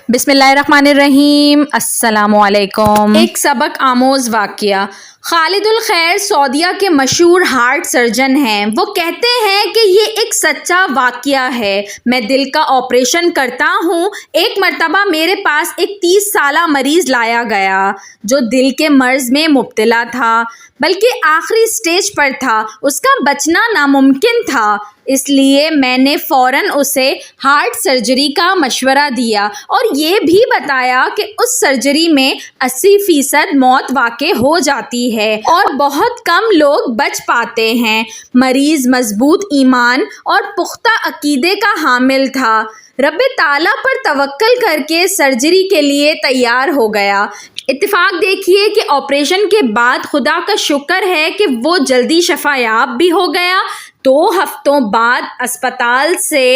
بسم اللہ الرحمن الرحیم، السلام علیکم۔ ایک سبق آموز واقعہ۔ خالد الخیر سعودیہ کے مشہور ہارٹ سرجن ہیں۔ وہ کہتے ہیں کہ یہ ایک سچا واقعہ ہے۔ میں دل کا آپریشن کرتا ہوں۔ ایک مرتبہ میرے پاس ایک 30 سالہ مریض لایا گیا جو دل کے مرض میں مبتلا تھا، بلکہ آخری سٹیج پر تھا۔ اس کا بچنا ناممکن تھا، اس لیے میں نے فوراً اسے ہارٹ سرجری کا مشورہ دیا اور یہ بھی بتایا کہ اس سرجری میں 80% موت واقع ہو جاتی ہے اور بہت کم لوگ بچ پاتے ہیں۔ مریض مضبوط ایمان اور پختہ عقیدے کا حامل تھا۔ رب تعالیٰ پر توکل کر کے سرجری کے لیے تیار ہو گیا۔ اتفاق دیکھیے کہ آپریشن کے بعد خدا کا شکر ہے کہ وہ جلدی شفا یاب بھی ہو گیا۔ 2 ہفتوں بعد اسپتال سے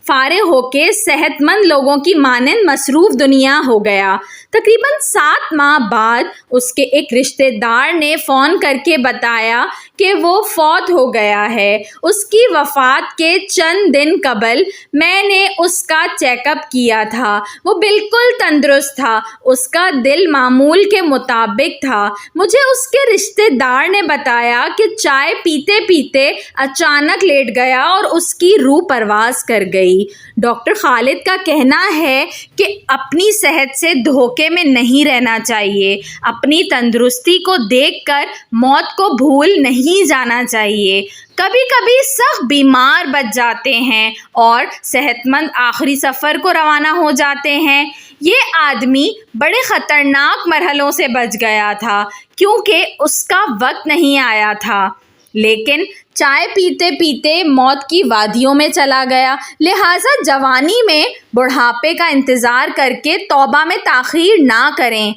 فارغ ہو کے صحت مند لوگوں کی مانند مصروف دنیا ہو گیا۔ تقریباً 7 ماہ بعد اس کے ایک رشتہ دار نے فون کر کے بتایا کہ وہ فوت ہو گیا ہے۔ اس کی وفات کے چند دن قبل میں نے اس کا چیک اپ کیا تھا۔ وہ بالکل تندرست تھا، اس کا دل معمول کے مطابق تھا۔ مجھے اس کے رشتہ دار نے بتایا کہ چائے پیتے پیتے اچانک لیٹ گیا اور اس کی روح پرواز کر گئی۔ ڈاکٹر خالد کا کہنا ہے کہ اپنی صحت سے دھوکے میں نہیں رہنا چاہیے۔ اپنی تندرستی کو دیکھ کر موت کو بھول نہیں جانا چاہیے۔ کبھی کبھی سخت بیمار بچ جاتے ہیں اور صحت مند آخری سفر کو روانہ ہو جاتے ہیں۔ یہ آدمی بڑے خطرناک مرحلوں سے بچ گیا تھا کیونکہ اس کا وقت نہیں آیا تھا، لیکن چائے پیتے پیتے موت کی وادیوں میں چلا گیا۔ لہٰذا جوانی میں بڑھاپے کا انتظار کر کے توبہ میں تاخیر نہ کریں۔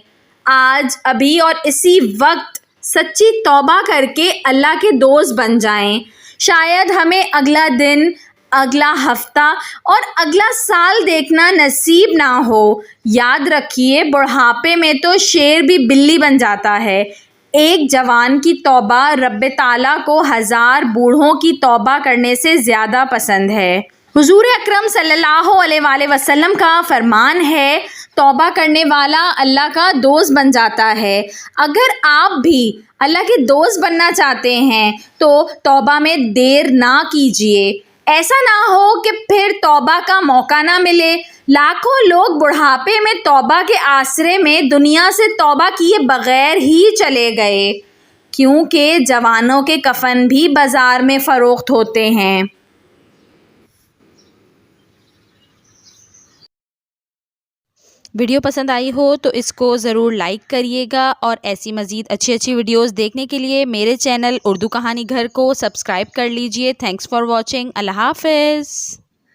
آج ابھی اور اسی وقت سچی توبہ کر کے اللہ کے دوست بن جائیں۔ شاید ہمیں اگلا دن، اگلا ہفتہ اور اگلا سال دیکھنا نصیب نہ ہو۔ یاد رکھیے، بڑھاپے میں تو شیر بھی بلی بن جاتا ہے۔ ایک جوان کی توبہ رب تعالیٰ کو 1000 بوڑھوں کی توبہ کرنے سے زیادہ پسند ہے۔ حضور اکرم صلی اللہ علیہ وآلہ وسلم کا فرمان ہے، توبہ کرنے والا اللہ کا دوست بن جاتا ہے۔ اگر آپ بھی اللہ کے دوست بننا چاہتے ہیں تو توبہ میں دیر نہ کیجیے۔ ایسا نہ ہو کہ پھر توبہ کا موقع نہ ملے۔ لاکھوں لوگ بڑھاپے میں توبہ کے آسرے میں دنیا سے توبہ کیے بغیر ہی چلے گئے، کیونکہ جوانوں کے کفن بھی بازار میں فروخت ہوتے ہیں۔ ویڈیو پسند آئی ہو تو اس کو ضرور لائک کریے گا، اور ایسی مزید اچھی ویڈیوز دیکھنے کے لیے میرے چینل اردو کہانی گھر کو سبسکرائب کر لیجئے۔ Thanks for watching. اللہ حافظ۔